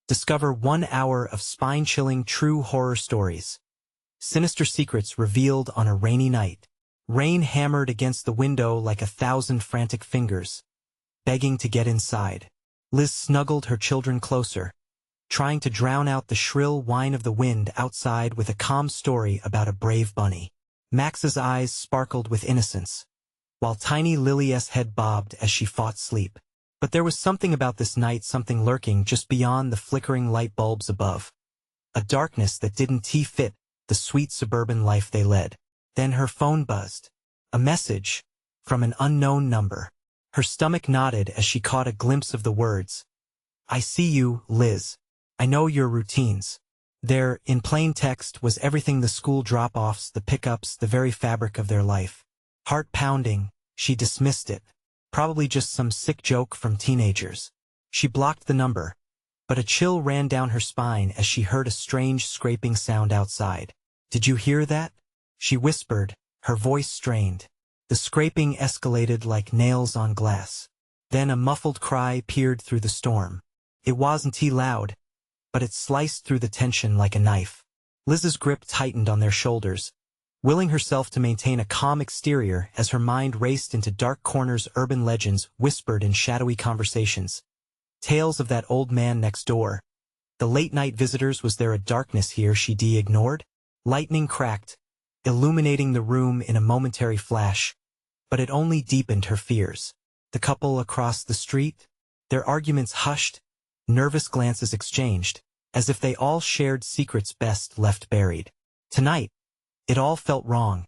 Discover 1 hour of spine-chilling true horror stories. Sinister secrets revealed on a rainy night. Rain hammered against the window like 1,000 frantic fingers, begging to get inside. Liz snuggled her children closer, trying to drown out the shrill whine of the wind outside with a calm story about a brave bunny. Max's eyes sparkled with innocence, while tiny Lily's head bobbed as she fought sleep. But there was something about this night, something lurking just beyond the flickering light bulbs above. A darkness that didn't fit the sweet suburban life they led. Then her phone buzzed. A message from an unknown number. Her stomach knotted as she caught a glimpse of the words. "I see you, Liz. I know your routines." There, in plain text, was everything: the school drop-offs, the pickups, the very fabric of their life. Heart pounding, she dismissed it. Probably just some sick joke from teenagers. She blocked the number, but a chill ran down her spine as she heard a strange scraping sound outside. "Did you hear that?" she whispered, her voice strained. The scraping escalated like nails on glass. Then a muffled cry peered through the storm. It wasn't loud, but it sliced through the tension like a knife. Liz's grip tightened on their shoulders, willing herself to maintain a calm exterior as her mind raced into dark corners. Urban legends whispered in shadowy conversations. Tales of that old man next door. The late-night visitors. Was there a darkness here she ignored? Lightning cracked, illuminating the room in a momentary flash, but it only deepened her fears. The couple across the street, their arguments hushed, nervous glances exchanged, as if they all shared secrets best left buried. Tonight, it all felt wrong.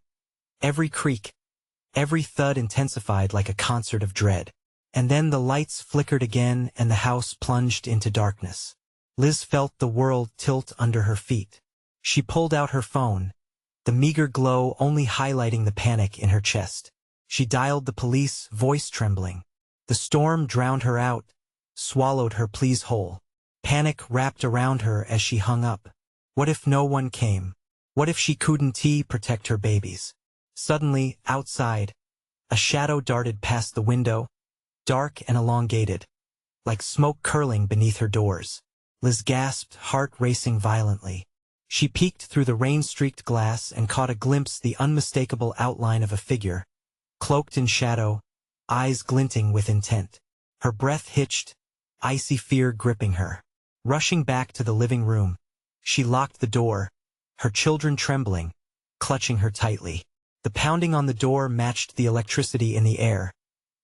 Every creak, every thud intensified like a concert of dread. And then the lights flickered again and the house plunged into darkness. Liz felt the world tilt under her feet. She pulled out her phone, the meager glow only highlighting the panic in her chest. She dialed the police, voice trembling. The storm drowned her out, swallowed her pleas whole. Panic wrapped around her as she hung up. What if no one came? What if she couldn't protect her babies? Suddenly, outside, a shadow darted past the window, dark and elongated, like smoke curling beneath her doors. Liz gasped, heart racing violently. She peeked through the rain-streaked glass and caught a glimpse, the unmistakable outline of a figure, cloaked in shadow, eyes glinting with intent. Her breath hitched, icy fear gripping her. Rushing back to the living room, she locked the door, her children trembling, clutching her tightly. The pounding on the door matched the electricity in the air,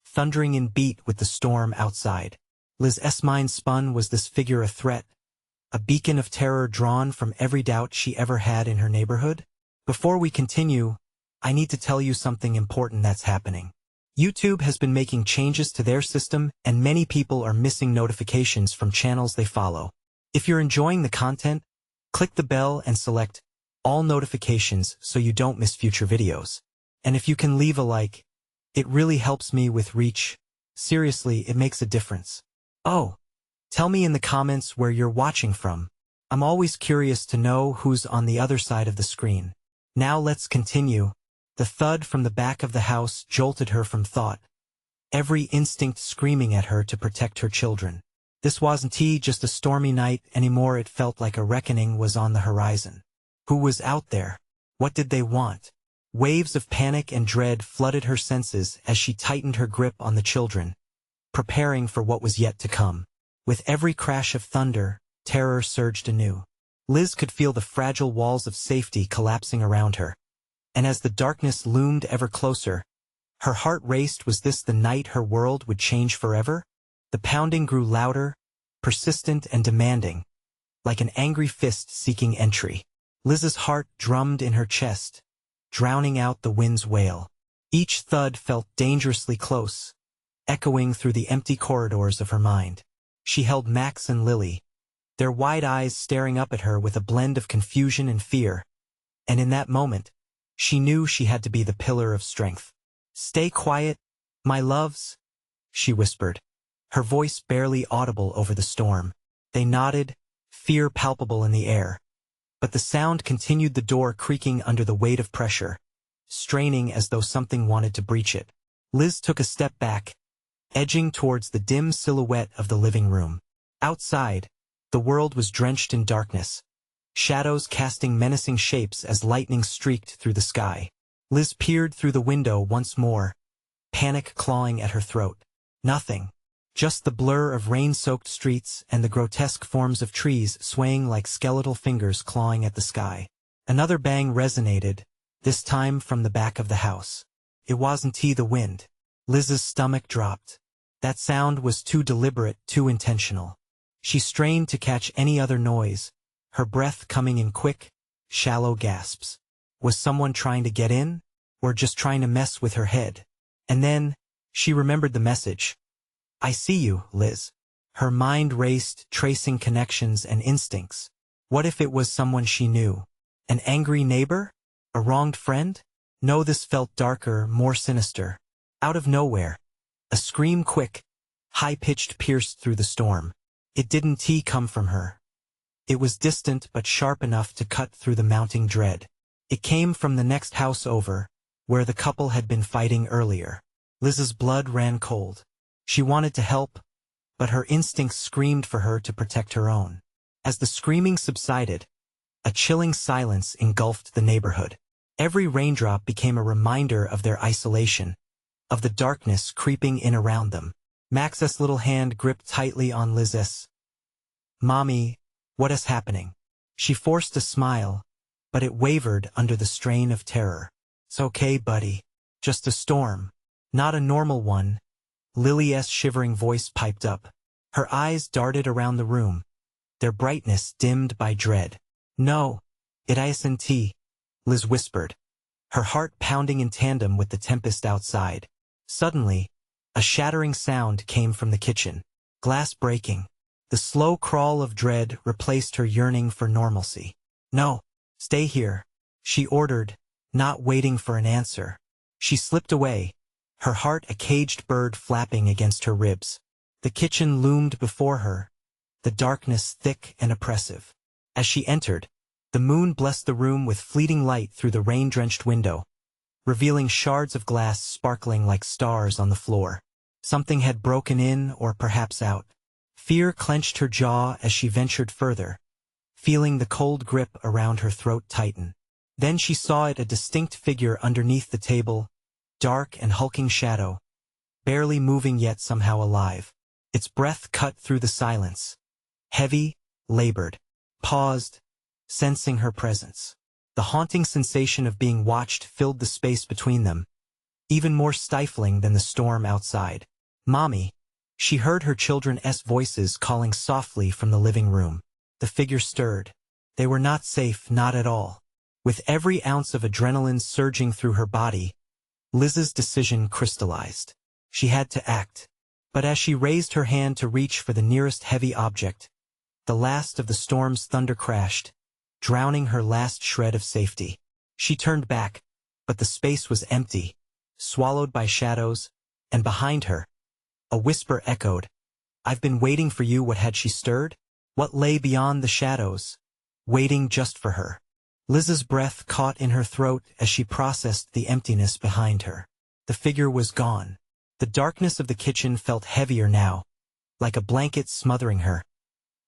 thundering in beat with the storm outside. Liz's mind spun. Was this figure a threat? A beacon of terror drawn from every doubt she ever had in her neighborhood? Before we continue, I need to tell you something important that's happening. YouTube has been making changes to their system, and many people are missing notifications from channels they follow. If you're enjoying the content, click the bell and select all notifications so you don't miss future videos. And if you can leave a like, it really helps me with reach. Seriously, it makes a difference. Oh, tell me in the comments where you're watching from. I'm always curious to know who's on the other side of the screen. Now let's continue. The thud from the back of the house jolted her from thought, every instinct screaming at her to protect her children. This wasn't just a stormy night anymore. It felt like a reckoning was on the horizon. Who was out there? What did they want? Waves of panic and dread flooded her senses as she tightened her grip on the children, preparing for what was yet to come. With every crash of thunder, terror surged anew. Liz could feel the fragile walls of safety collapsing around her. And as the darkness loomed ever closer, her heart raced. Was this the night her world would change forever? The pounding grew louder, persistent and demanding, like an angry fist seeking entry. Liz's heart drummed in her chest, drowning out the wind's wail. Each thud felt dangerously close, echoing through the empty corridors of her mind. She held Max and Lily, their wide eyes staring up at her with a blend of confusion and fear. And in that moment, she knew she had to be the pillar of strength. "Stay quiet, my loves," she whispered, her voice barely audible over the storm. They nodded, fear palpable in the air. But the sound continued, the door creaking under the weight of pressure, straining as though something wanted to breach it. Liz took a step back, edging towards the dim silhouette of the living room. Outside, The world was drenched in darkness, shadows casting menacing shapes as lightning streaked through the sky. Liz peered through the window once more, panic clawing at her throat. Nothing. Just the blur of rain-soaked streets and the grotesque forms of trees swaying like skeletal fingers clawing at the sky. Another bang resonated, this time from the back of the house. It wasn't the wind. Liz's stomach dropped. That sound was too deliberate, too intentional. She strained to catch any other noise, her breath coming in quick, shallow gasps. Was someone trying to get in? Or just trying to mess with her head? And then, she remembered the message. "I see you, Liz." Her mind raced, tracing connections and instincts. What if it was someone she knew? An angry neighbor? A wronged friend? No, this felt darker, more sinister. Out of nowhere, a scream, quick, high-pitched, pierced through the storm. It didn't come from her. It was distant but sharp enough to cut through the mounting dread. It came from the next house over, where the couple had been fighting earlier. Liz's blood ran cold. She wanted to help, but her instincts screamed for her to protect her own. As the screaming subsided, a chilling silence engulfed the neighborhood. Every raindrop became a reminder of their isolation, of the darkness creeping in around them. Max's little hand gripped tightly on Liz's. "Mommy, what is happening?" She forced a smile, but it wavered under the strain of terror. "It's okay, buddy. Just a storm. Not a normal one," Lily's shivering voice piped up. Her eyes darted around the room, their brightness dimmed by dread. "No, it isn't," Liz whispered, her heart pounding in tandem with the tempest outside. Suddenly, a shattering sound came from the kitchen. Glass breaking. The slow crawl of dread replaced her yearning for normalcy. "No, stay here," she ordered, not waiting for an answer. She slipped away, her heart a caged bird flapping against her ribs. The kitchen loomed before her, the darkness thick and oppressive. As she entered, the moon blessed the room with fleeting light through the rain-drenched window, revealing shards of glass sparkling like stars on the floor. Something had broken in or perhaps out. Fear clenched her jaw as she ventured further, feeling the cold grip around her throat tighten. Then she saw it, a distinct figure underneath the table, dark and hulking shadow, barely moving yet somehow alive. Its breath cut through the silence. Heavy, labored, paused, sensing her presence. The haunting sensation of being watched filled the space between them, even more stifling than the storm outside. "Mommy," she heard her children's voices calling softly from the living room. The figure stirred. They were not safe, not at all. With every ounce of adrenaline surging through her body, Liz's decision crystallized. She had to act. But as she raised her hand to reach for the nearest heavy object, the last of the storm's thunder crashed, drowning her last shred of safety. She turned back, but the space was empty, swallowed by shadows, and behind her, a whisper echoed. "I've been waiting for you." What had she stirred? What lay beyond the shadows, waiting just for her? Liz's breath caught in her throat as she processed the emptiness behind her. The figure was gone. The darkness of the kitchen felt heavier now, like a blanket smothering her,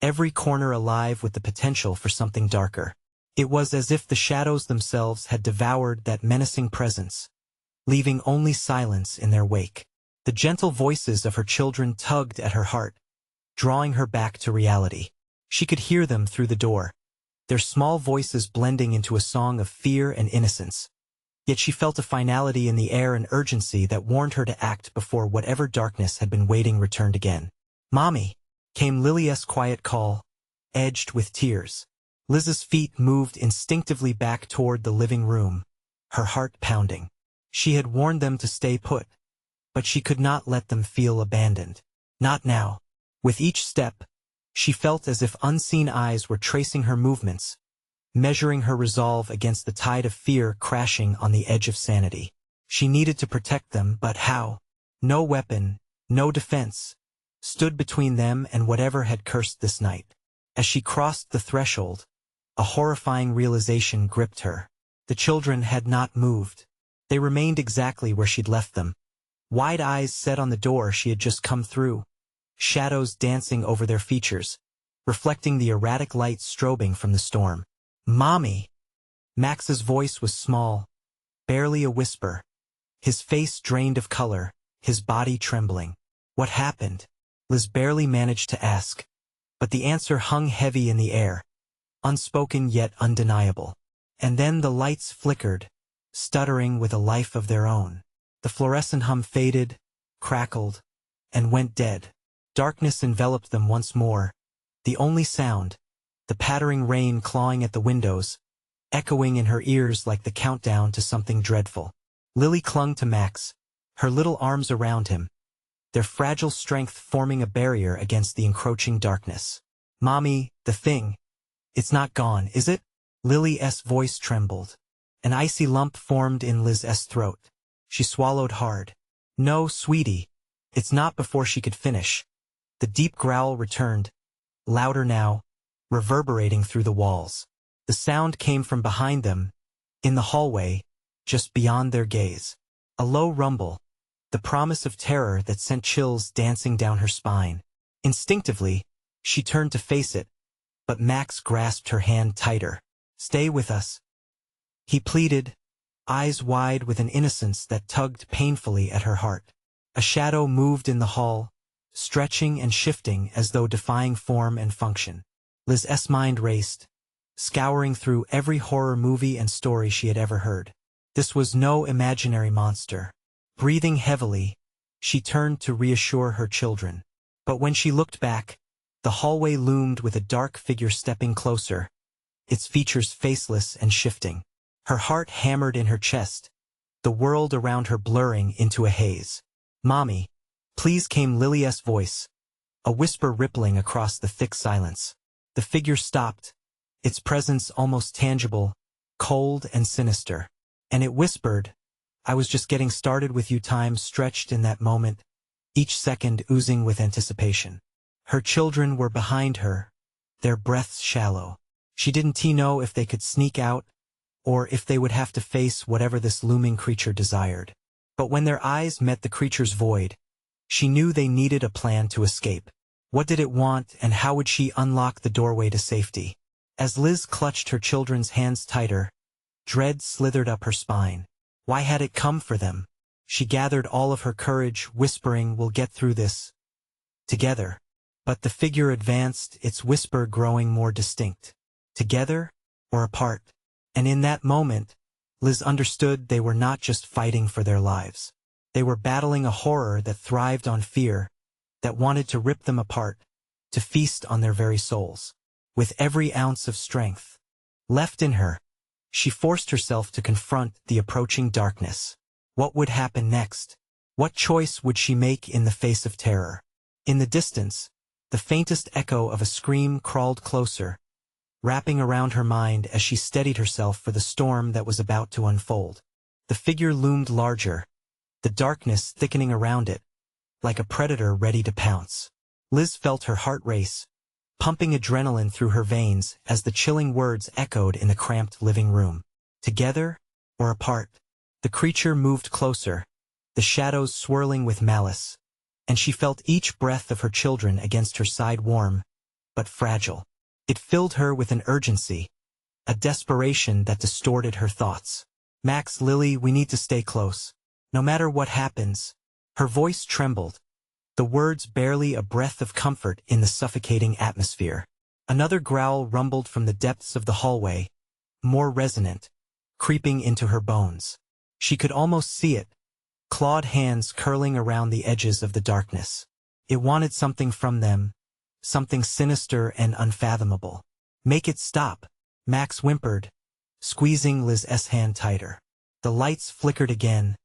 every corner alive with the potential for something darker. It was as if the shadows themselves had devoured that menacing presence, leaving only silence in their wake. The gentle voices of her children tugged at her heart, drawing her back to reality. She could hear them through the door, their small voices blending into a song of fear and innocence. Yet she felt a finality in the air, an urgency that warned her to act before whatever darkness had been waiting returned again. "Mommy," came Lily's quiet call, edged with tears. Liz's feet moved instinctively back toward the living room, her heart pounding. She had warned them to stay put, but she could not let them feel abandoned. Not now. With each step, she felt as if unseen eyes were tracing her movements, measuring her resolve against the tide of fear crashing on the edge of sanity. She needed to protect them, but how? No weapon, no defense, stood between them and whatever had cursed this night. As she crossed the threshold, a horrifying realization gripped her. The children had not moved. They remained exactly where she'd left them, wide eyes set on the door she had just come through, shadows dancing over their features, reflecting the erratic light strobing from the storm. "Mommy!" Max's voice was small, barely a whisper. His face drained of color, his body trembling. "What happened?" Liz barely managed to ask, but the answer hung heavy in the air, unspoken yet undeniable. And then the lights flickered, stuttering with a life of their own. The fluorescent hum faded, crackled, and went dead. Darkness enveloped them once more, the only sound, the pattering rain clawing at the windows, echoing in her ears like the countdown to something dreadful. Lily clung to Max, her little arms around him, their fragile strength forming a barrier against the encroaching darkness. "Mommy, the thing. It's not gone, is it?" Lily's voice trembled. An icy lump formed in Liz's throat. She swallowed hard. "No, sweetie. It's not." Before she could finish, the deep growl returned, louder now, reverberating through the walls. The sound came from behind them, in the hallway, just beyond their gaze. A low rumble, the promise of terror that sent chills dancing down her spine. Instinctively, she turned to face it, but Max grasped her hand tighter. "Stay with us," he pleaded, eyes wide with an innocence that tugged painfully at her heart. A shadow moved in the hall, stretching and shifting as though defying form and function. Liz's mind raced, scouring through every horror movie and story she had ever heard. This was no imaginary monster. Breathing heavily, she turned to reassure her children. But when she looked back, the hallway loomed with a dark figure stepping closer, its features faceless and shifting. Her heart hammered in her chest, the world around her blurring into a haze. "Mommy, please," came Lily's voice, a whisper rippling across the thick silence. The figure stopped, its presence almost tangible, cold and sinister. And it whispered, "I was just getting started with you." Time stretched in that moment, each second oozing with anticipation. Her children were behind her, their breaths shallow. She didn't know if they could sneak out, or if they would have to face whatever this looming creature desired. But when their eyes met the creature's void, she knew they needed a plan to escape. What did it want, and how would she unlock the doorway to safety? As Liz clutched her children's hands tighter, dread slithered up her spine. Why had it come for them? She gathered all of her courage, whispering, "We'll get through this together." But the figure advanced, its whisper growing more distinct. Together or apart? And in that moment, Liz understood they were not just fighting for their lives. They were battling a horror that thrived on fear, that wanted to rip them apart, to feast on their very souls. With every ounce of strength left in her, she forced herself to confront the approaching darkness. What would happen next? What choice would she make in the face of terror? In the distance, the faintest echo of a scream crawled closer, wrapping around her mind as she steadied herself for the storm that was about to unfold. The figure loomed larger, the darkness thickening around it, like a predator ready to pounce. Liz felt her heart race, pumping adrenaline through her veins as the chilling words echoed in the cramped living room. Together or apart? The creature moved closer, the shadows swirling with malice, and she felt each breath of her children against her side warm, but fragile. It filled her with an urgency, a desperation that distorted her thoughts. "Max, Lily, we need to stay close. No matter what happens." Her voice trembled, the words barely a breath of comfort in the suffocating atmosphere. Another growl rumbled from the depths of the hallway, more resonant, creeping into her bones. She could almost see it, clawed hands curling around the edges of the darkness. It wanted something from them, something sinister and unfathomable. "Make it stop," Max whimpered, squeezing Liz's hand tighter. The lights flickered again,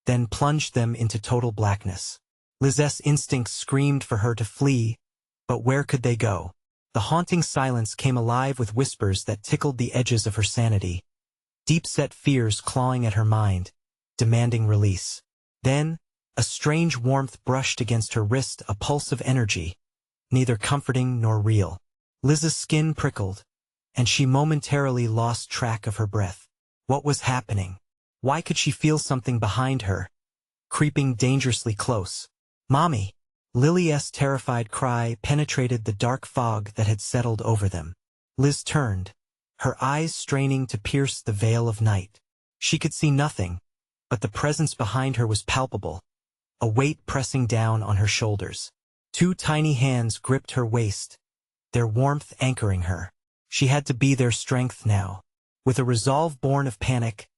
then plunged them into total blackness. Liz's instincts screamed for her to flee, but where could they go? The haunting silence came alive with whispers that tickled the edges of her sanity, deep-set fears clawing at her mind, demanding release. Then, a strange warmth brushed against her wrist, a pulse of energy, neither comforting nor real. Liz's skin prickled, and she momentarily lost track of her breath. What was happening? Why could she feel something behind her, creeping dangerously close? "Mommy!" Lily's terrified cry penetrated the dark fog that had settled over them. Liz turned, her eyes straining to pierce the veil of night. She could see nothing, but the presence behind her was palpable, a weight pressing down on her shoulders. Two tiny hands gripped her waist, their warmth anchoring her. She had to be their strength now. With a resolve born of panic,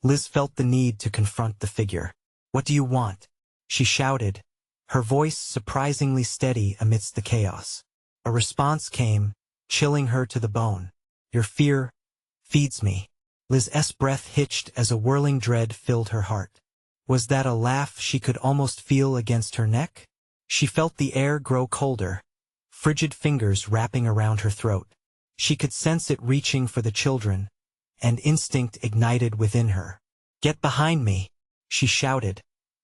Liz felt the need to confront the figure. "What do you want?" she shouted, her voice surprisingly steady amidst the chaos. A response came, chilling her to the bone. "Your fear feeds me." Liz's breath hitched as a whirling dread filled her heart. Was that a laugh she could almost feel against her neck? She felt the air grow colder, frigid fingers wrapping around her throat. She could sense it reaching for the children, and instinct ignited within her. "Get behind me," she shouted,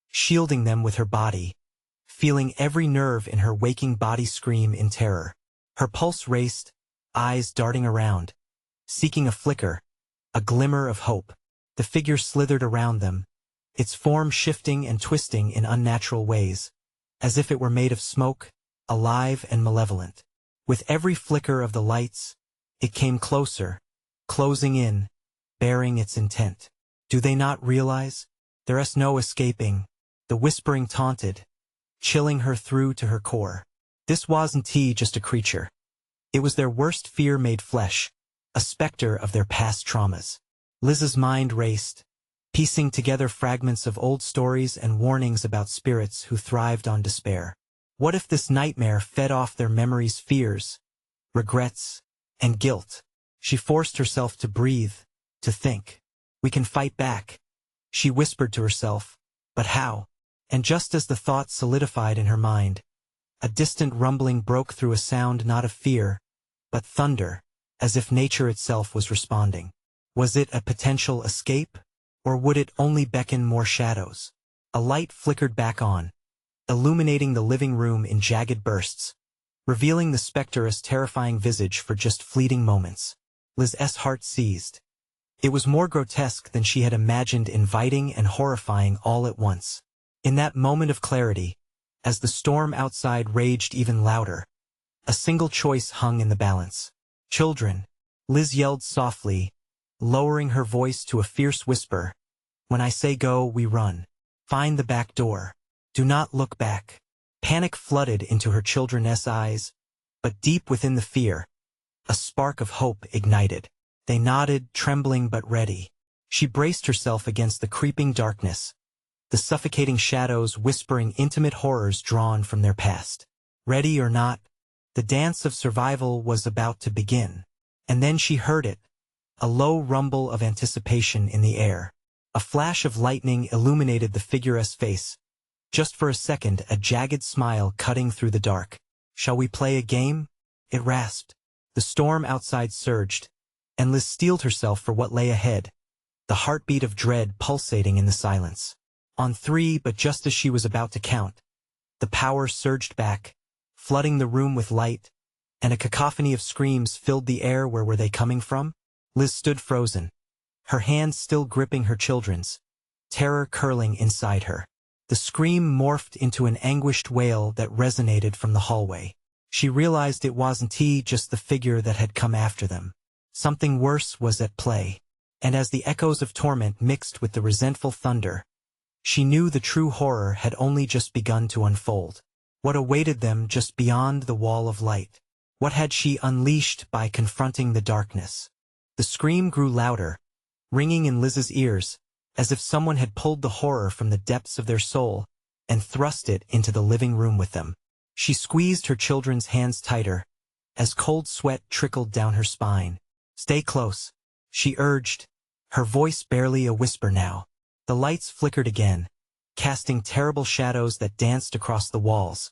shielding them with her body, feeling every nerve in her waking body scream in terror. Her pulse raced, eyes darting around, seeking a flicker, a glimmer of hope. The figure slithered around them, its form shifting and twisting in unnatural ways, as if it were made of smoke, alive and malevolent. With every flicker of the lights, it came closer, closing in, bearing its intent. "Do they not realize? There's no escaping," the whispering taunted, chilling her through to her core. This wasn't just a creature. It was their worst fear made flesh, a specter of their past traumas. Liz's mind raced, piecing together fragments of old stories and warnings about spirits who thrived on despair. What if this nightmare fed off their memories' fears, regrets, and guilt? She forced herself to breathe, to think. "We can fight back," she whispered to herself. But how? And just as the thought solidified in her mind, a distant rumbling broke through, a sound not of fear, but thunder, as if nature itself was responding. Was it a potential escape, or would it only beckon more shadows? A light flickered back on, illuminating the living room in jagged bursts, revealing the specter's terrifying visage for just fleeting moments. Liz's heart seized. It was more grotesque than she had imagined, inviting and horrifying all at once. In that moment of clarity, as the storm outside raged even louder, a single choice hung in the balance. "Children," Liz yelled softly, lowering her voice to a fierce whisper. "When I say go, we run. Find the back door. Do not look back." Panic flooded into her children's eyes, but deep within the fear, a spark of hope ignited. They nodded, trembling but ready. She braced herself against the creeping darkness, the suffocating shadows whispering intimate horrors drawn from their past. Ready or not, the dance of survival was about to begin. And then she heard it, a low rumble of anticipation in the air. A flash of lightning illuminated the figure's face. Just for a second, a jagged smile cutting through the dark. "Shall we play a game?" it rasped. The storm outside surged, and Liz steeled herself for what lay ahead, the heartbeat of dread pulsating in the silence. On three, but just as she was about to count, the power surged back, flooding the room with light, and a cacophony of screams filled the air. Where were they coming from? Liz stood frozen, her hands still gripping her children's, terror curling inside her. The scream morphed into an anguished wail that resonated from the hallway. She realized it wasn't just the figure that had come after them. Something worse was at play, and as the echoes of torment mixed with the resentful thunder, she knew the true horror had only just begun to unfold. What awaited them just beyond the wall of light? What had she unleashed by confronting the darkness? The scream grew louder, ringing in Liz's ears, as if someone had pulled the horror from the depths of their soul and thrust it into the living room with them. She squeezed her children's hands tighter, as cold sweat trickled down her spine. "Stay close," she urged, her voice barely a whisper now. The lights flickered again, casting terrible shadows that danced across the walls,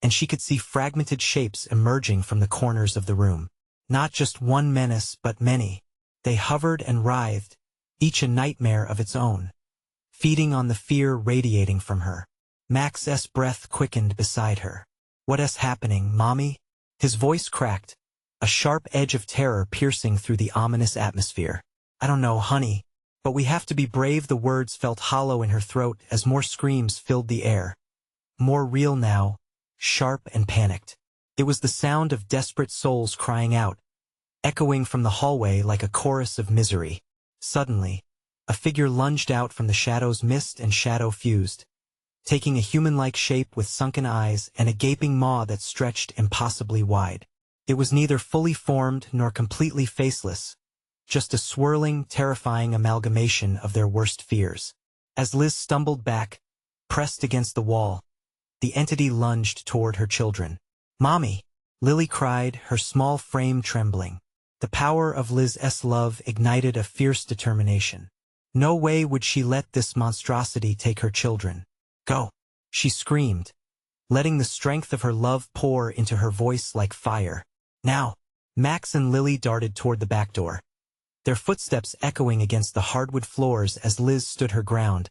and she could see fragmented shapes emerging from the corners of the room. Not just one menace, but many. They hovered and writhed, each a nightmare of its own, feeding on the fear radiating from her. Max's breath quickened beside her. "What's happening, Mommy?" His voice cracked, a sharp edge of terror piercing through the ominous atmosphere. "I don't know, honey, but we have to be brave." The words felt hollow in her throat as more screams filled the air. More real now, sharp and panicked. It was the sound of desperate souls crying out, echoing from the hallway like a chorus of misery. Suddenly, a figure lunged out from the shadows. Mist and shadow fused, taking a human-like shape with sunken eyes and a gaping maw that stretched impossibly wide. It was neither fully formed nor completely faceless, just a swirling, terrifying amalgamation of their worst fears. As Liz stumbled back, pressed against the wall, the entity lunged toward her children. "Mommy!" Lily cried, her small frame trembling. The power of Liz's love ignited a fierce determination. No way would she let this monstrosity take her children. "Go!" she screamed, letting the strength of her love pour into her voice like fire. "Now!" Max and Lily darted toward the back door, their footsteps echoing against the hardwood floors as Liz stood her ground,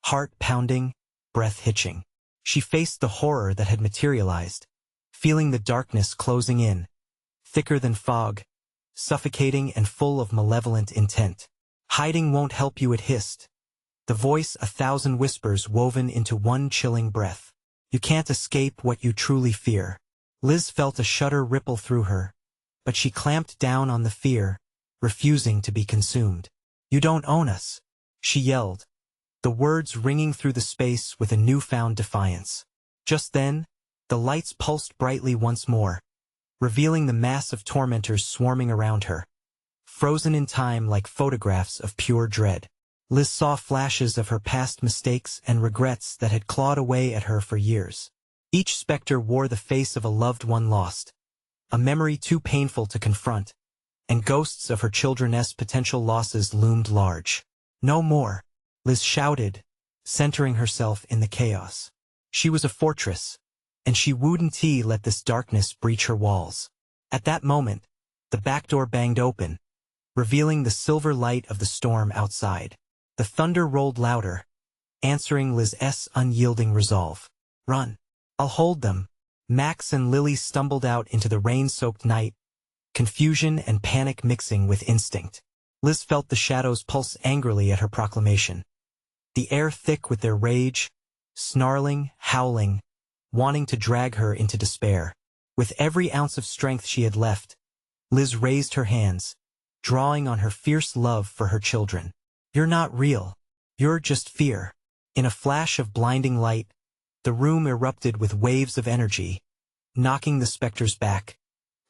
heart pounding, breath hitching. She faced the horror that had materialized, feeling the darkness closing in, thicker than fog, suffocating and full of malevolent intent. "Hiding won't help you," it hissed, the voice a thousand whispers woven into one chilling breath. "You can't escape what you truly fear." Liz felt a shudder ripple through her, but she clamped down on the fear, refusing to be consumed. "You don't own us," she yelled, the words ringing through the space with a newfound defiance. Just then, the lights pulsed brightly once more, revealing the mass of tormentors swarming around her, frozen in time like photographs of pure dread. Liz saw flashes of her past mistakes and regrets that had clawed away at her for years. Each specter wore the face of a loved one lost, a memory too painful to confront, and ghosts of her children's potential losses loomed large. "No more," Liz shouted, centering herself in the chaos. She was a fortress, and she wouldn't let this darkness breach her walls. At that moment, the back door banged open, revealing the silver light of the storm outside. The thunder rolled louder, answering Liz's unyielding resolve. "Run. I'll hold them." Max and Lily stumbled out into the rain-soaked night, confusion and panic mixing with instinct. Liz felt the shadows pulse angrily at her proclamation, the air thick with their rage, snarling, howling, wanting to drag her into despair. With every ounce of strength she had left, Liz raised her hands, drawing on her fierce love for her children. "You're not real. You're just fear." In a flash of blinding light, the room erupted with waves of energy, knocking the specters back,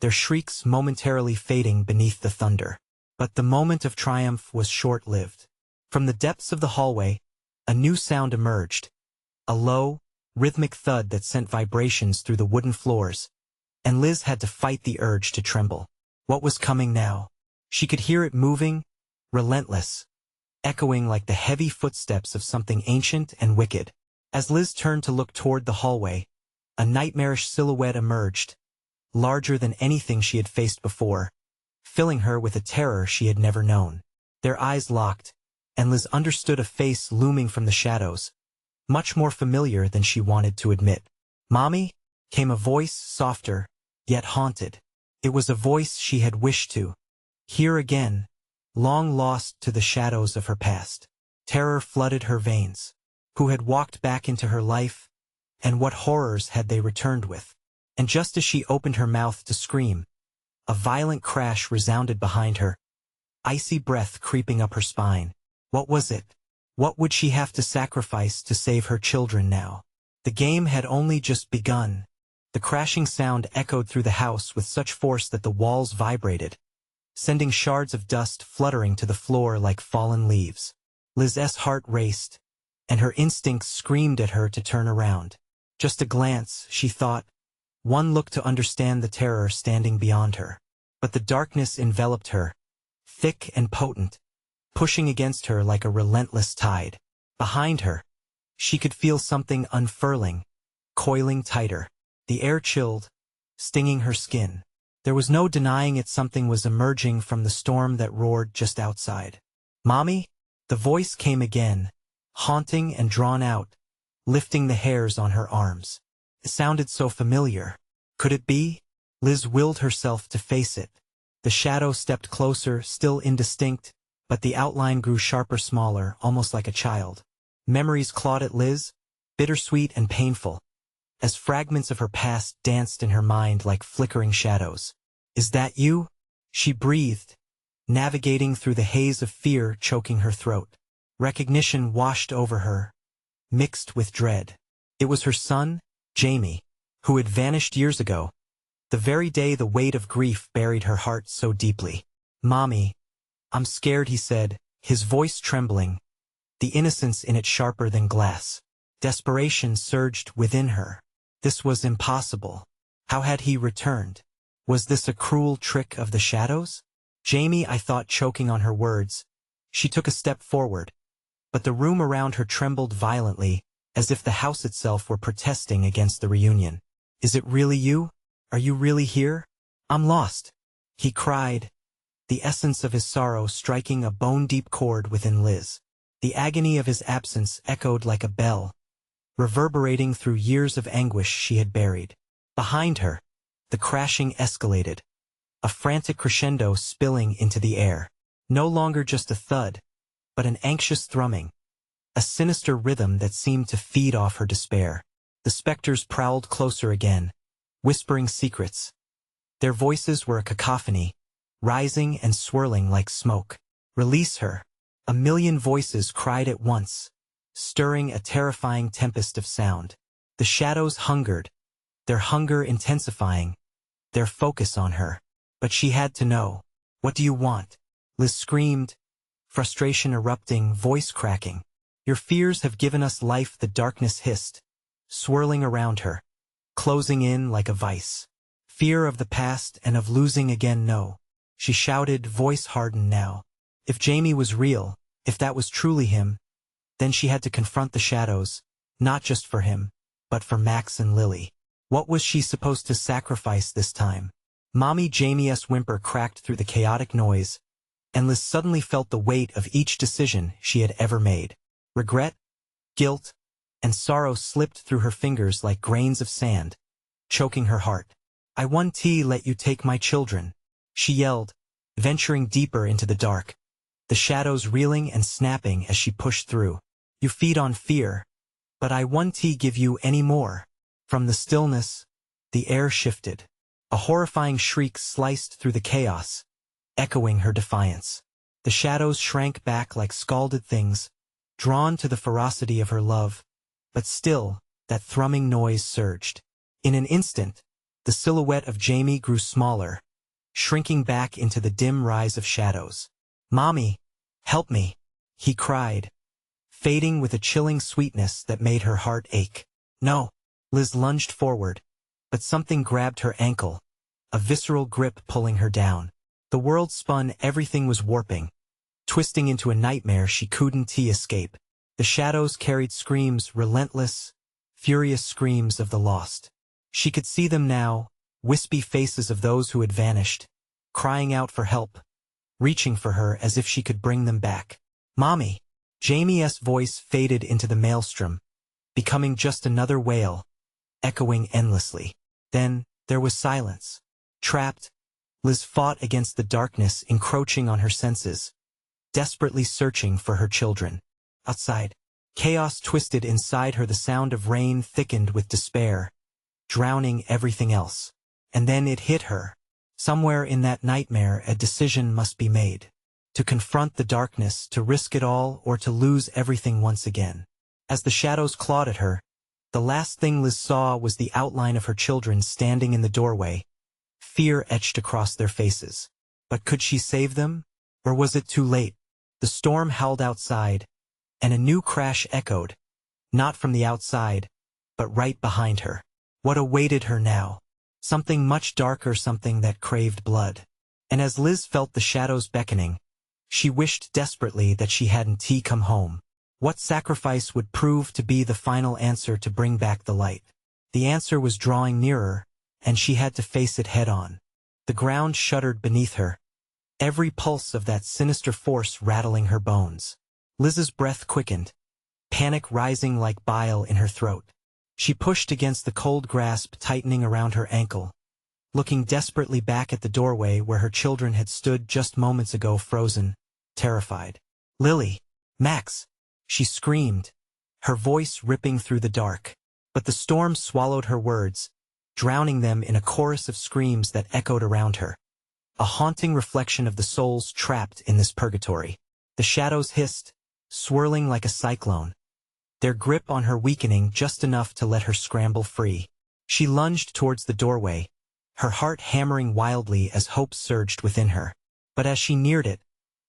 their shrieks momentarily fading beneath the thunder. But the moment of triumph was short-lived. From the depths of the hallway, a new sound emerged, a low, rhythmic thud that sent vibrations through the wooden floors, and Liz had to fight the urge to tremble. What was coming now? She could hear it moving, relentless, echoing like the heavy footsteps of something ancient and wicked. As Liz turned to look toward the hallway, a nightmarish silhouette emerged, larger than anything she had faced before, filling her with a terror she had never known. Their eyes locked, and Liz understood a face looming from the shadows, much more familiar than she wanted to admit. "Mommy?" came a voice softer, yet haunted. It was a voice she had wished to hear again, long lost to the shadows of her past. Terror flooded her veins. Who had walked back into her life, and what horrors had they returned with? And just as she opened her mouth to scream, a violent crash resounded behind her, icy breath creeping up her spine. What was it? What would she have to sacrifice to save her children now? The game had only just begun. The crashing sound echoed through the house with such force that the walls vibrated, sending shards of dust fluttering to the floor like fallen leaves. Liz's heart raced, and her instincts screamed at her to turn around. Just a glance, she thought, one look to understand the terror standing beyond her. But the darkness enveloped her, thick and potent, pushing against her like a relentless tide. Behind her, she could feel something unfurling, coiling tighter. The air chilled, stinging her skin. There was no denying it, something was emerging from the storm that roared just outside. "Mommy?" The voice came again, haunting and drawn out, lifting the hairs on her arms. It sounded so familiar. Could it be? Liz willed herself to face it. The shadow stepped closer, still indistinct, but the outline grew sharper, smaller, almost like a child. Memories clawed at Liz, bittersweet and painful, as fragments of her past danced in her mind like flickering shadows. "Is that you?" she breathed, navigating through the haze of fear choking her throat. Recognition washed over her, mixed with dread. It was her son, Jamie, who had vanished years ago, the very day the weight of grief buried her heart so deeply. "Mommy, I'm scared," he said, his voice trembling, the innocence in it sharper than glass. Desperation surged within her. This was impossible. How had he returned? Was this a cruel trick of the shadows? "Jamie," I thought, choking on her words. She took a step forward, but the room around her trembled violently, as if the house itself were protesting against the reunion. "Is it really you? Are you really here?" "I'm lost," he cried, the essence of his sorrow striking a bone-deep chord within Liz. The agony of his absence echoed like a bell, reverberating through years of anguish she had buried. Behind her, the crashing escalated, a frantic crescendo spilling into the air. No longer just a thud, but an anxious thrumming, a sinister rhythm that seemed to feed off her despair. The specters prowled closer again, whispering secrets. Their voices were a cacophony, rising and swirling like smoke. "Release her!" A million voices cried at once, stirring a terrifying tempest of sound. The shadows hungered, their hunger intensifying, their focus on her. But she had to know. "What do you want?" Liz screamed, frustration erupting, voice cracking. "Your fears have given us life," the darkness hissed, swirling around her, closing in like a vice. "Fear of the past and of losing again, no," she shouted, voice hardened now. If Jamie was real, if that was truly him, then she had to confront the shadows, not just for him, but for Max and Lily. What was she supposed to sacrifice this time? "Mommy," Jamie's whimper cracked through the chaotic noise, and Liz suddenly felt the weight of each decision she had ever made. Regret, guilt, and sorrow slipped through her fingers like grains of sand, choking her heart. "I won't let you take my children," she yelled, venturing deeper into the dark, the shadows reeling and snapping as she pushed through. "You feed on fear, but I won't give you any more." From the stillness, the air shifted. A horrifying shriek sliced through the chaos, echoing her defiance. The shadows shrank back like scalded things, drawn to the ferocity of her love, but still, that thrumming noise surged. In an instant, the silhouette of Jamie grew smaller, shrinking back into the dim rise of shadows. "Mommy, help me," he cried, fading with a chilling sweetness that made her heart ache. "No." Liz lunged forward, but something grabbed her ankle, a visceral grip pulling her down. The world spun, everything was warping, twisting into a nightmare she couldn't escape. The shadows carried screams, relentless, furious screams of the lost. She could see them now, wispy faces of those who had vanished, crying out for help, reaching for her as if she could bring them back. "Mommy!" Jamie's voice faded into the maelstrom, becoming just another wail, echoing endlessly. Then, there was silence. Trapped, Liz fought against the darkness encroaching on her senses, desperately searching for her children. Outside, chaos twisted inside her, the sound of rain thickened with despair, drowning everything else. And then it hit her. Somewhere in that nightmare a decision must be made. To confront the darkness, to risk it all, or to lose everything once again. As the shadows clawed at her, the last thing Liz saw was the outline of her children standing in the doorway, fear etched across their faces. But could she save them? Or was it too late? The storm howled outside, and a new crash echoed, not from the outside, but right behind her. What awaited her now? Something much darker, something that craved blood. And as Liz felt the shadows beckoning, she wished desperately that she hadn't come home. What sacrifice would prove to be the final answer to bring back the light? The answer was drawing nearer, and she had to face it head-on. The ground shuddered beneath her, every pulse of that sinister force rattling her bones. Liz's breath quickened, panic rising like bile in her throat. She pushed against the cold grasp tightening around her ankle, looking desperately back at the doorway where her children had stood just moments ago, frozen, terrified. "Lily! Max!" she screamed, her voice ripping through the dark. But the storm swallowed her words, drowning them in a chorus of screams that echoed around her. A haunting reflection of the souls trapped in this purgatory. The shadows hissed, swirling like a cyclone, their grip on her weakening just enough to let her scramble free. She lunged towards the doorway, her heart hammering wildly as hope surged within her. But as she neared it,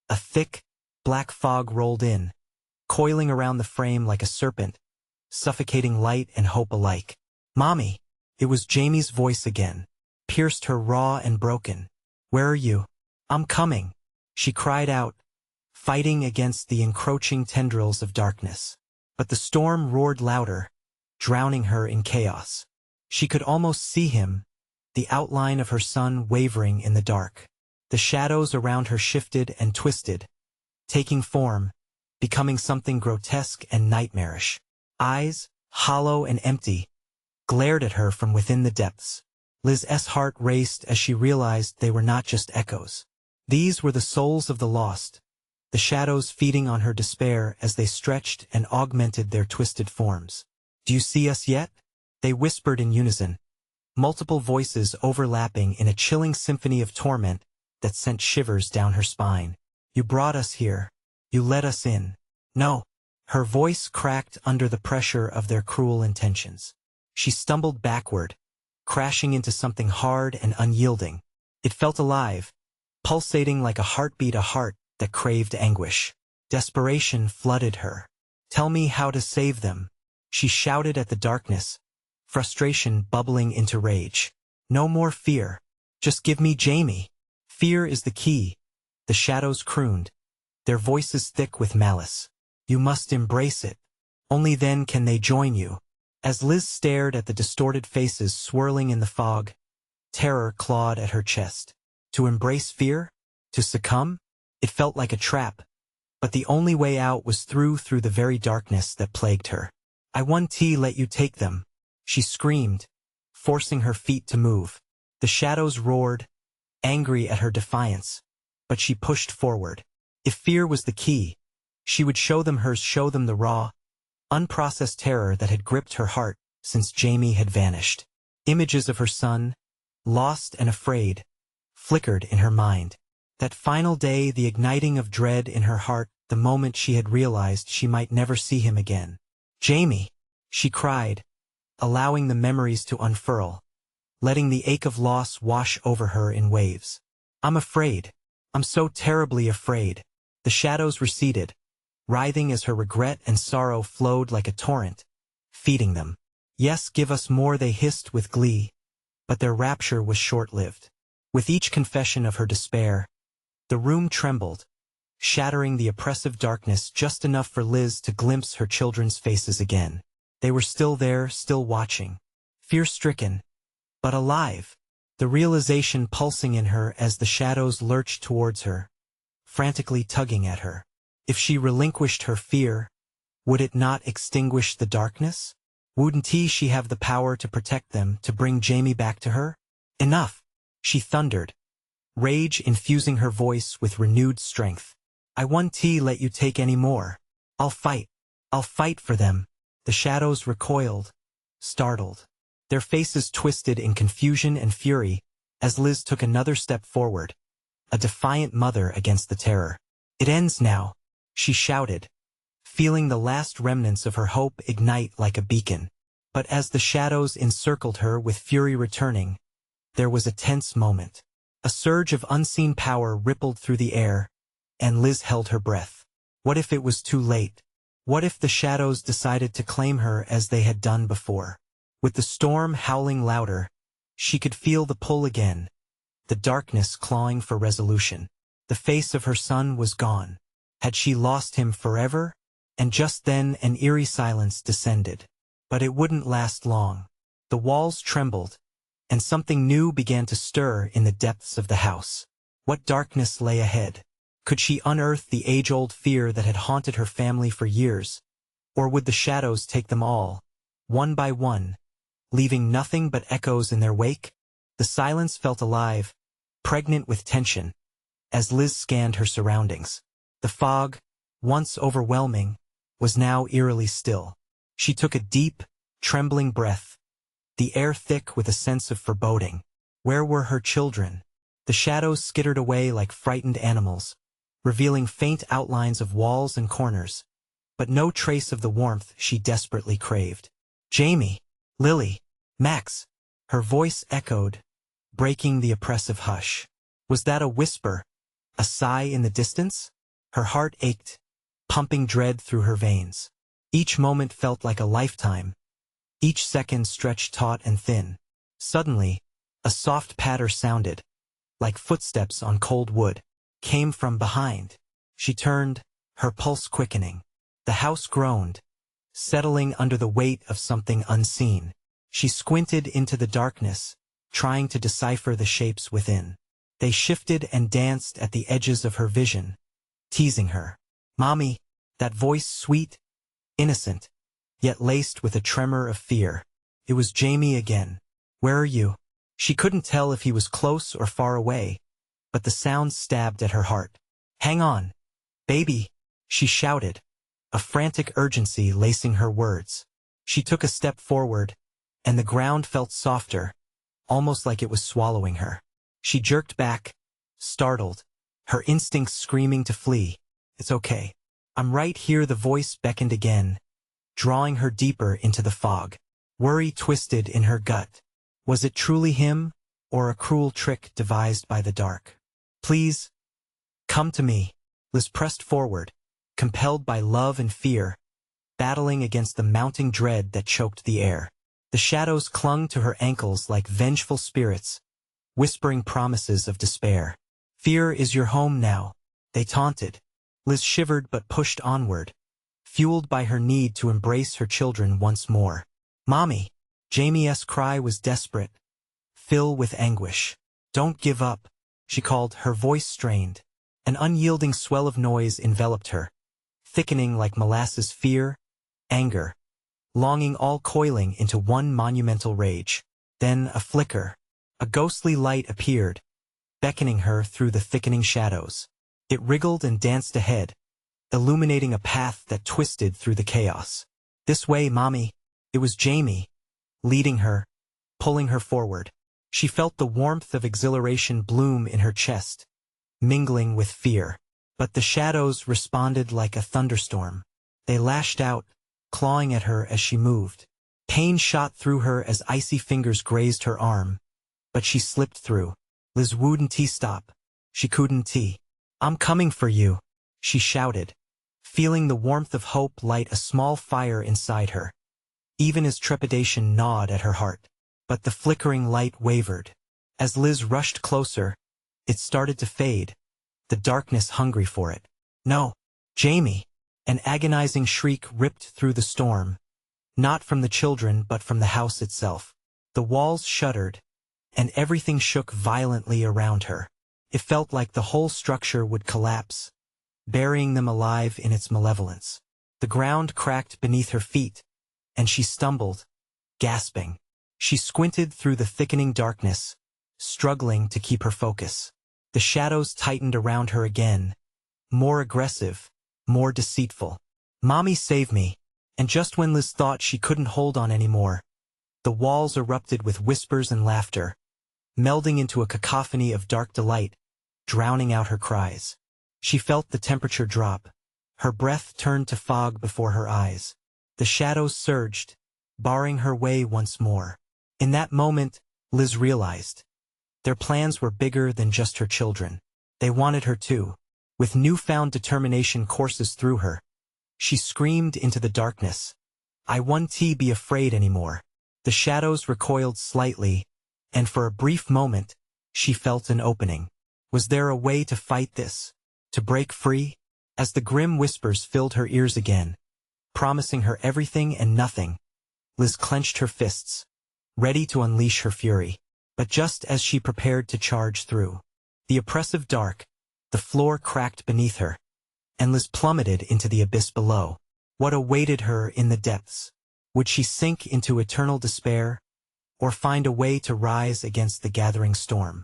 a thick, black fog rolled in, coiling around the frame like a serpent, suffocating light and hope alike. "Mommy!" It was Jamie's voice again, pierced her raw and broken. "Where are you?" "I'm coming," she cried out, fighting against the encroaching tendrils of darkness. But the storm roared louder, drowning her in chaos. She could almost see him, the outline of her son wavering in the dark. The shadows around her shifted and twisted, taking form, becoming something grotesque and nightmarish. Eyes, hollow and empty, glared at her from within the depths. Liz's heart raced as she realized they were not just echoes. These were the souls of the lost, the shadows feeding on her despair as they stretched and augmented their twisted forms. "Do you see us yet?" they whispered in unison, multiple voices overlapping in a chilling symphony of torment that sent shivers down her spine. "You brought us here. You let us in." "No." Her voice cracked under the pressure of their cruel intentions. She stumbled backward, crashing into something hard and unyielding. It felt alive, pulsating like a heartbeat, a heart that craved anguish. Desperation flooded her. "Tell me how to save them," she shouted at the darkness, frustration bubbling into rage. "No more fear. Just give me Jamie." "Fear is the key," the shadows crooned, their voices thick with malice. "You must embrace it. Only then can they join you." As Liz stared at the distorted faces swirling in the fog, terror clawed at her chest. To embrace fear? To succumb? It felt like a trap, but the only way out was through the very darkness that plagued her. "I won't let you take them," she screamed, forcing her feet to move. The shadows roared, angry at her defiance, but she pushed forward. If fear was the key, she would show them hers, show them the raw, unprocessed terror that had gripped her heart since Jamie had vanished. Images of her son, lost and afraid, flickered in her mind. That final day, the igniting of dread in her heart, the moment she had realized she might never see him again. "Jamie!" she cried, allowing the memories to unfurl, letting the ache of loss wash over her in waves. "I'm afraid. I'm so terribly afraid." The shadows receded, writhing as her regret and sorrow flowed like a torrent, feeding them. "Yes, give us more," they hissed with glee, but their rapture was short-lived. With each confession of her despair, the room trembled, shattering the oppressive darkness just enough for Liz to glimpse her children's faces again. They were still there, still watching, fear-stricken, but alive, the realization pulsing in her as the shadows lurched towards her, frantically tugging at her. If she relinquished her fear, would it not extinguish the darkness? Wouldn't she have the power to protect them, to bring Jamie back to her? "Enough!" she thundered, rage infusing her voice with renewed strength. "I won't let you take any more. I'll fight. I'll fight for them." The shadows recoiled, startled, their faces twisted in confusion and fury as Liz took another step forward, a defiant mother against the terror. "It ends now," she shouted, feeling the last remnants of her hope ignite like a beacon. But as the shadows encircled her with fury returning, there was a tense moment. A surge of unseen power rippled through the air, and Liz held her breath. What if it was too late? What if the shadows decided to claim her as they had done before? With the storm howling louder, she could feel the pull again, the darkness clawing for resolution. The face of her son was gone. Had she lost him forever? And just then an eerie silence descended. But it wouldn't last long. The walls trembled, and something new began to stir in the depths of the house. What darkness lay ahead? Could she unearth the age-old fear that had haunted her family for years? Or would the shadows take them all, one by one, leaving nothing but echoes in their wake? The silence felt alive, pregnant with tension, as Liz scanned her surroundings. The fog, once overwhelming, was now eerily still. She took a deep, trembling breath, the air thick with a sense of foreboding. Where were her children? The shadows skittered away like frightened animals, revealing faint outlines of walls and corners, but no trace of the warmth she desperately craved. Jamie, Lily, Max, her voice echoed, breaking the oppressive hush. Was that a whisper, a sigh in the distance? Her heart ached, pumping dread through her veins. Each moment felt like a lifetime, each second stretched taut and thin. Suddenly, a soft patter sounded, like footsteps on cold wood, came from behind. She turned, her pulse quickening. The house groaned, settling under the weight of something unseen. She squinted into the darkness, trying to decipher the shapes within. They shifted and danced at the edges of her vision, teasing her. "Mommy," that voice sweet, innocent, yet laced with a tremor of fear. It was Jamie again. "Where are you?" She couldn't tell if he was close or far away, but the sound stabbed at her heart. "Hang on, baby," she shouted, a frantic urgency lacing her words. She took a step forward, and the ground felt softer, almost like it was swallowing her. She jerked back, startled, her instincts screaming to flee. "It's okay. I'm right here," the voice beckoned again, drawing her deeper into the fog. Worry twisted in her gut. Was it truly him, or a cruel trick devised by the dark? "Please, come to me." Liz pressed forward, compelled by love and fear, battling against the mounting dread that choked the air. The shadows clung to her ankles like vengeful spirits, whispering promises of despair. "Fear is your home now," they taunted. Liz shivered but pushed onward, fueled by her need to embrace her children once more. "Mommy!" Jamie's cry was desperate, filled with anguish. "Don't give up," she called, her voice strained. An unyielding swell of noise enveloped her, thickening like molasses. Fear, anger, longing all coiling into one monumental rage. Then a flicker. A ghostly light appeared, beckoning her through the thickening shadows. It wriggled and danced ahead, illuminating a path that twisted through the chaos. "This way, Mommy." It was Jamie, leading her, pulling her forward. She felt the warmth of exhilaration bloom in her chest, mingling with fear. But the shadows responded like a thunderstorm. They lashed out, clawing at her as she moved. Pain shot through her as icy fingers grazed her arm, but she slipped through. "Liz wouldn't stop." She couldn't. "I'm coming for you," she shouted, feeling the warmth of hope light a small fire inside her, even as trepidation gnawed at her heart. But the flickering light wavered. As Liz rushed closer, it started to fade, the darkness hungry for it. "No, Jamie!" An agonizing shriek ripped through the storm, not from the children but from the house itself. The walls shuddered, and everything shook violently around her. It felt like the whole structure would collapse, burying them alive in its malevolence. The ground cracked beneath her feet, and she stumbled, gasping. She squinted through the thickening darkness, struggling to keep her focus. The shadows tightened around her again, more aggressive, more deceitful. "Mommy, save me." And just when Liz thought she couldn't hold on anymore, the walls erupted with whispers and laughter, melding into a cacophony of dark delight, drowning out her cries. She felt the temperature drop. Her breath turned to fog before her eyes. The shadows surged, barring her way once more. In that moment, Liz realized their plans were bigger than just her children. They wanted her too. With newfound determination courses through her, she screamed into the darkness, "I won't be afraid anymore." The shadows recoiled slightly, and for a brief moment, she felt an opening. Was there a way to fight this? To break free? As the grim whispers filled her ears again, promising her everything and nothing, Liz clenched her fists, ready to unleash her fury. But just as she prepared to charge through the oppressive dark, the floor cracked beneath her, and Liz plummeted into the abyss below. What awaited her in the depths? Would she sink into eternal despair, or find a way to rise against the gathering storm?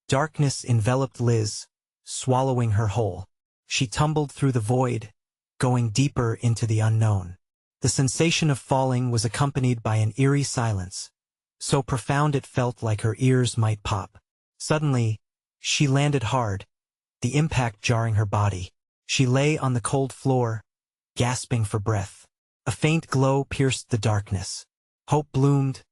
Darkness enveloped Liz, swallowing her whole. She tumbled through the void, going deeper into the unknown. The sensation of falling was accompanied by an eerie silence, so profound it felt like her ears might pop. Suddenly, she landed hard, the impact jarring her body. She lay on the cold floor, gasping for breath. A faint glow pierced the darkness. Hope bloomed,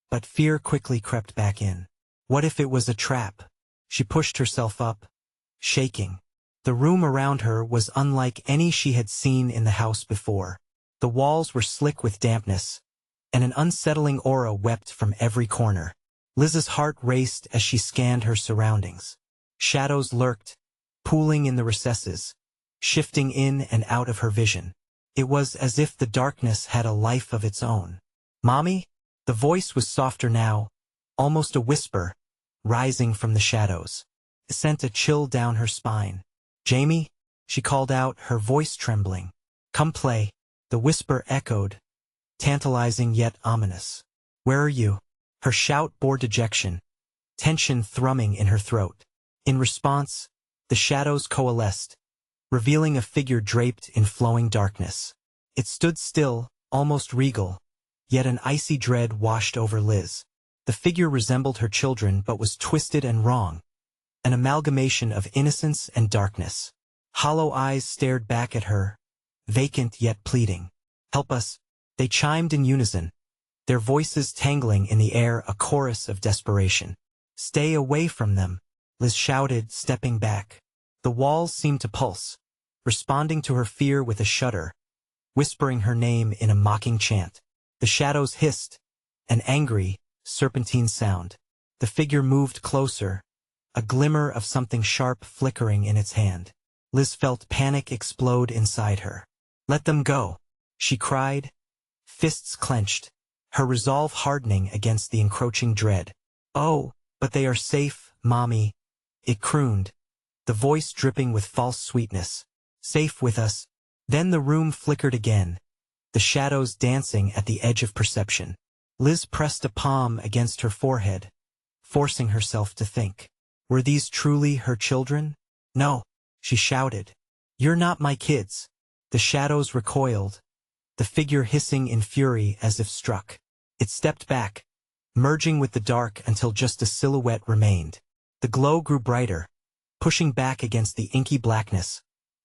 but fear quickly crept back in. What if it was a trap? She pushed herself up, shaking. The room around her was unlike any she had seen in the house before. The walls were slick with dampness, and an unsettling aura wept from every corner. Liz's heart raced as she scanned her surroundings. Shadows lurked, pooling in the recesses, shifting in and out of her vision. It was as if the darkness had a life of its own. "Mommy?" The voice was softer now, almost a whisper, rising from the shadows. It sent a chill down her spine. "Jamie?" she called out, her voice trembling. "Come play." The whisper echoed, tantalizing yet ominous. "Where are you?" Her shout bore dejection, tension thrumming in her throat. In response, the shadows coalesced, revealing a figure draped in flowing darkness. It stood still, almost regal, yet an icy dread washed over Liz. The figure resembled her children but was twisted and wrong, an amalgamation of innocence and darkness. Hollow eyes stared back at her, vacant yet pleading. "Help us," they chimed in unison, their voices tangling in the air, a chorus of desperation. "Stay away from them," Liz shouted, stepping back. The walls seemed to pulse, responding to her fear with a shudder, whispering her name in a mocking chant. The shadows hissed, an angry, serpentine sound. The figure moved closer, a glimmer of something sharp flickering in its hand. Liz felt panic explode inside her. "Let them go," she cried, fists clenched, her resolve hardening against the encroaching dread. "Oh, but they are safe, Mommy," it crooned, the voice dripping with false sweetness. "Safe with us." Then the room flickered again, the shadows dancing at the edge of perception. Liz pressed a palm against her forehead, forcing herself to think. Were these truly her children? "No," she shouted. "You're not my kids." The shadows recoiled, the figure hissing in fury as if struck. It stepped back, merging with the dark until just a silhouette remained. The glow grew brighter, pushing back against the inky blackness,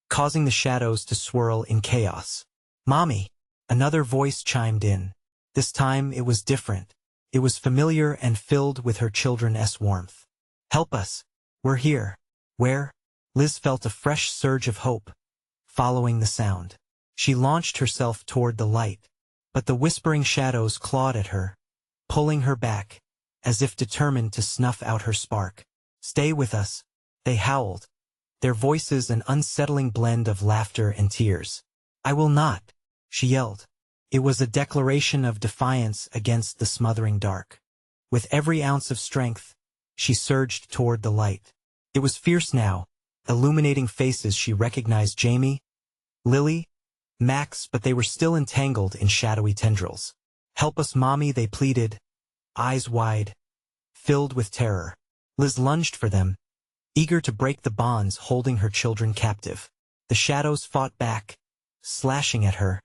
causing the shadows to swirl in chaos. "Mommy!" Another voice chimed in. This time it was different. It was familiar and filled with her children's warmth. "Help us. We're here." "Where?" Liz felt a fresh surge of hope, following the sound. She launched herself toward the light, but the whispering shadows clawed at her, pulling her back, as if determined to snuff out her spark. "Stay with us," they howled, their voices an unsettling blend of laughter and tears. "I will not," she yelled. It was a declaration of defiance against the smothering dark. With every ounce of strength, she surged toward the light. It was fierce now, illuminating faces she recognized: Jamie, Lily, Max, but they were still entangled in shadowy tendrils. "Help us, Mommy," they pleaded, eyes wide, filled with terror. Liz lunged for them, eager to break the bonds holding her children captive. The shadows fought back, slashing at her,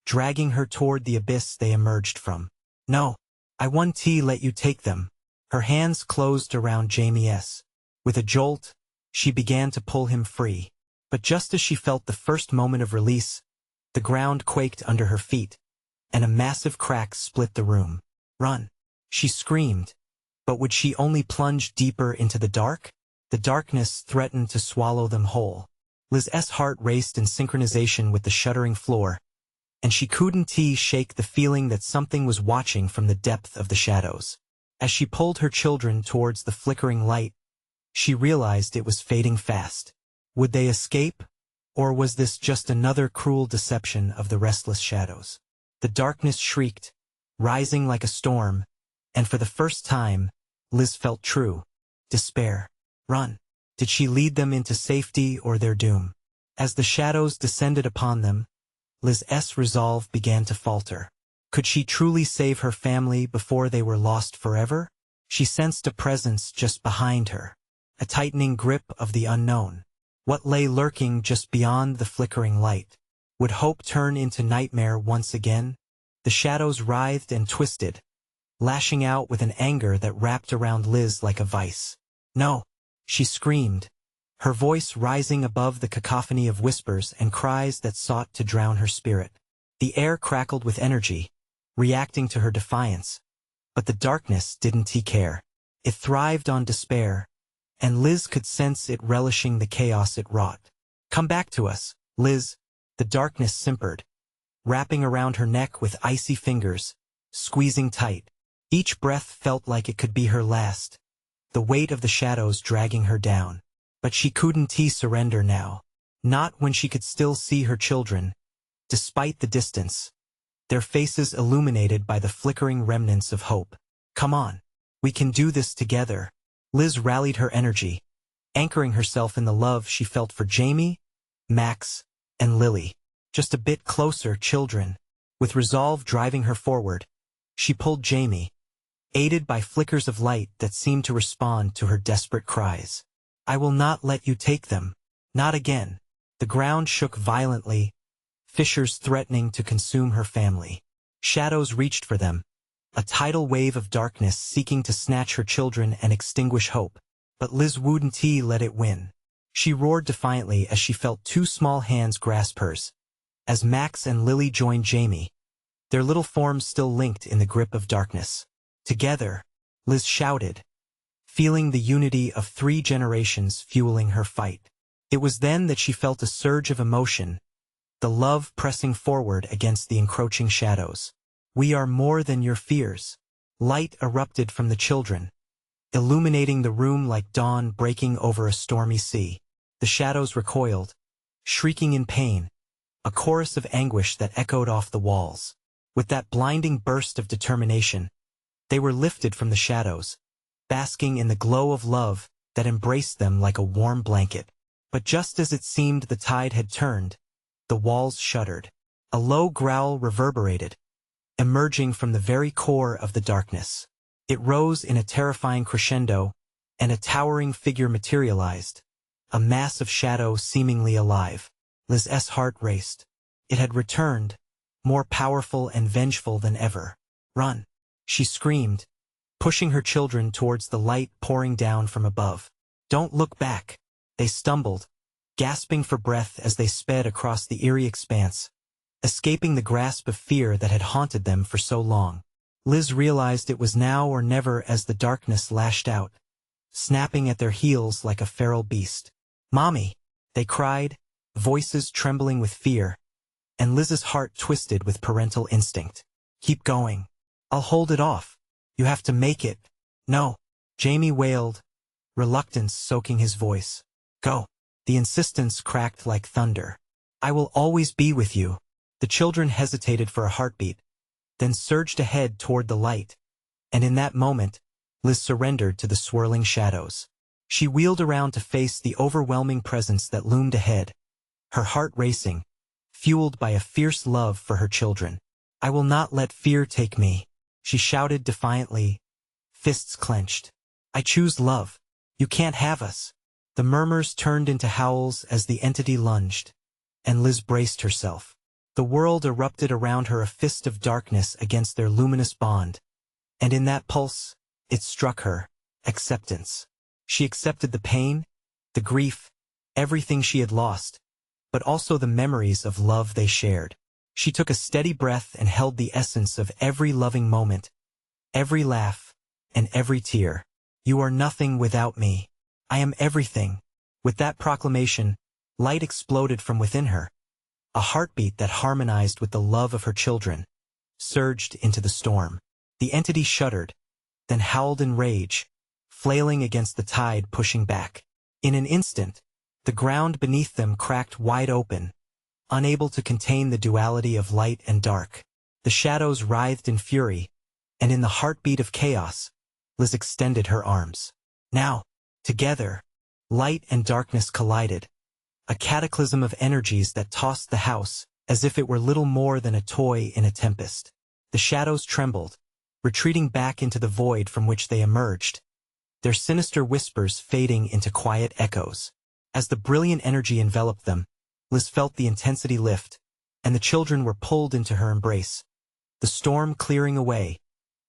dragging her toward the abyss they emerged from. "No, I won't let you take them." Her hands closed around Jamie's. With a jolt, she began to pull him free. But just as she felt the first moment of release, the ground quaked under her feet, and a massive crack split the room. "Run!" she screamed. But would she only plunge deeper into the dark? The darkness threatened to swallow them whole. Liz's heart raced in synchronization with the shuddering floor, and she couldn't shake the feeling that something was watching from the depth of the shadows. As she pulled her children towards the flickering light, she realized it was fading fast. Would they escape, or was this just another cruel deception of the restless shadows? The darkness shrieked, rising like a storm, and for the first time, Liz felt true despair. Run. Did she lead them into safety or their doom? As the shadows descended upon them, Liz's resolve began to falter. Could she truly save her family before they were lost forever? She sensed a presence just behind her, a tightening grip of the unknown. What lay lurking just beyond the flickering light? Would hope turn into nightmare once again? The shadows writhed and twisted, lashing out with an anger that wrapped around Liz like a vice. No! She screamed, her voice rising above the cacophony of whispers and cries that sought to drown her spirit. The air crackled with energy, reacting to her defiance. But the darkness didn't care. It thrived on despair, and Liz could sense it relishing the chaos it wrought. Come back to us, Liz, the darkness simpered, wrapping around her neck with icy fingers, squeezing tight. Each breath felt like it could be her last, the weight of the shadows dragging her down. But she couldn't surrender now. Not when she could still see her children, despite the distance, their faces illuminated by the flickering remnants of hope. Come on, we can do this together. Liz rallied her energy, anchoring herself in the love she felt for Jamie, Max, and Lily. Just a bit closer, children. With resolve driving her forward, she pulled Jamie, aided by flickers of light that seemed to respond to her desperate cries. I will not let you take them. Not again. The ground shook violently, fissures threatening to consume her family. Shadows reached for them, a tidal wave of darkness seeking to snatch her children and extinguish hope. But Liz wouldn't let it win. She roared defiantly as she felt two small hands grasp hers. As Max and Lily joined Jamie, their little forms still linked in the grip of darkness. Together, Liz shouted, feeling the unity of 3 generations fueling her fight. It was then that she felt a surge of emotion, the love pressing forward against the encroaching shadows. We are more than your fears. Light erupted from the children, illuminating the room like dawn breaking over a stormy sea. The shadows recoiled, shrieking in pain, a chorus of anguish that echoed off the walls. With that blinding burst of determination, they were lifted from the shadows, basking in the glow of love that embraced them like a warm blanket. But just as it seemed the tide had turned, the walls shuddered. A low growl reverberated, emerging from the very core of the darkness. It rose in a terrifying crescendo, and a towering figure materialized, a mass of shadow seemingly alive. Liz's heart raced. It had returned, more powerful and vengeful than ever. Run! She screamed, pushing her children towards the light pouring down from above. Don't look back! They stumbled, gasping for breath as they sped across the eerie expanse, escaping the grasp of fear that had haunted them for so long. Liz realized it was now or never as the darkness lashed out, snapping at their heels like a feral beast. Mommy! They cried, voices trembling with fear, and Liz's heart twisted with parental instinct. Keep going. I'll hold it off. You have to make it. No. Jamie wailed, reluctance soaking his voice. Go. The insistence cracked like thunder. I will always be with you. The children hesitated for a heartbeat, then surged ahead toward the light, and in that moment, Liz surrendered to the swirling shadows. She wheeled around to face the overwhelming presence that loomed ahead, her heart racing, fueled by a fierce love for her children. I will not let fear take me, she shouted defiantly, fists clenched. I choose love. You can't have us. The murmurs turned into howls as the entity lunged, and Liz braced herself. The world erupted around her, a fist of darkness against their luminous bond, and in that pulse, it struck her, acceptance. She accepted the pain, the grief, everything she had lost, but also the memories of love they shared. She took a steady breath and held the essence of every loving moment, every laugh, and every tear. You are nothing without me. I am everything. With that proclamation, light exploded from within her. A heartbeat that harmonized with the love of her children surged into the storm. The entity shuddered, then howled in rage, flailing against the tide pushing back. In an instant, the ground beneath them cracked wide open, unable to contain the duality of light and dark. The shadows writhed in fury, and in the heartbeat of chaos, Liz extended her arms. Now, together, light and darkness collided, a cataclysm of energies that tossed the house as if it were little more than a toy in a tempest. The shadows trembled, retreating back into the void from which they emerged, their sinister whispers fading into quiet echoes. As the brilliant energy enveloped them, Liz felt the intensity lift, and the children were pulled into her embrace, the storm clearing away,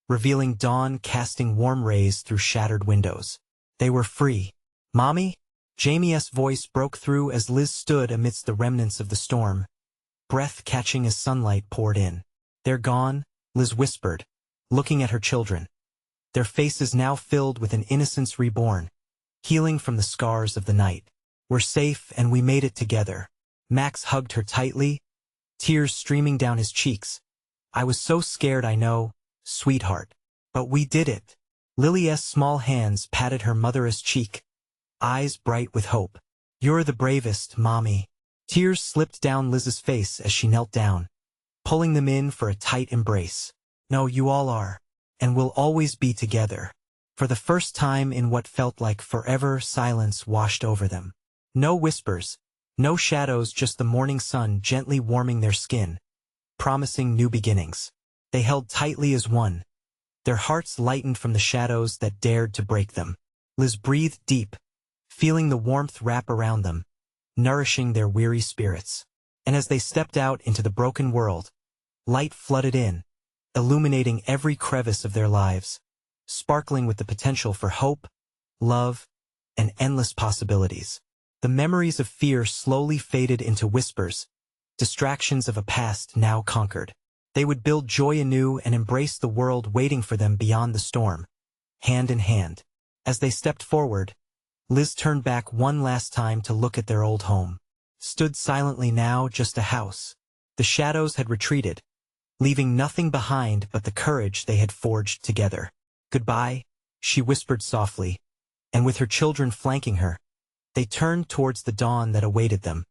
revealing dawn casting warm rays through shattered windows. They were free. "Mommy?" Jamie's voice broke through as Liz stood amidst the remnants of the storm, breath catching as sunlight poured in. "They're gone," Liz whispered, looking at her children, their faces now filled with an innocence reborn, healing from the scars of the night. "We're safe and we made it together." Max hugged her tightly, tears streaming down his cheeks. "I was so scared, I know, sweetheart. But we did it." Lily's small hands patted her mother's cheek, eyes bright with hope. "You're the bravest, Mommy." Tears slipped down Liz's face as she knelt down, pulling them in for a tight embrace. "No, you all are. And we'll always be together." For the first time in what felt like forever, silence washed over them. No whispers, no shadows, just the morning sun gently warming their skin, promising new beginnings. They held tightly as one, their hearts lightened from the shadows that dared to break them. Liz breathed deep, feeling the warmth wrap around them, nourishing their weary spirits. And as they stepped out into the broken world, light flooded in, illuminating every crevice of their lives, sparkling with the potential for hope, love, and endless possibilities. The memories of fear slowly faded into whispers, distractions of a past now conquered. They would build joy anew and embrace the world waiting for them beyond the storm, hand in hand. As they stepped forward, Liz turned back one last time to look at their old home. Stood silently now, just a house. The shadows had retreated, leaving nothing behind but the courage they had forged together. "Goodbye," she whispered softly, and with her children flanking her, they turned towards the dawn that awaited them,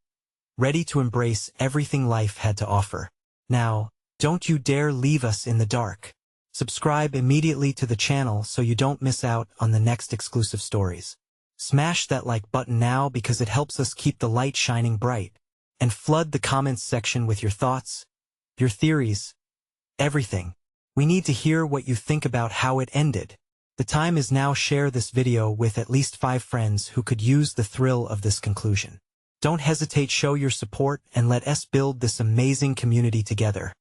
ready to embrace everything life had to offer. Now, don't you dare leave us in the dark. Subscribe immediately to the channel so you don't miss out on the next exclusive stories. Smash that like button now because it helps us keep the light shining bright. And flood the comments section with your thoughts, your theories, everything. We need to hear what you think about how it ended. The time is now. Share this video with at least 5 friends who could use the thrill of this conclusion. Don't hesitate, show your support and let us build this amazing community together.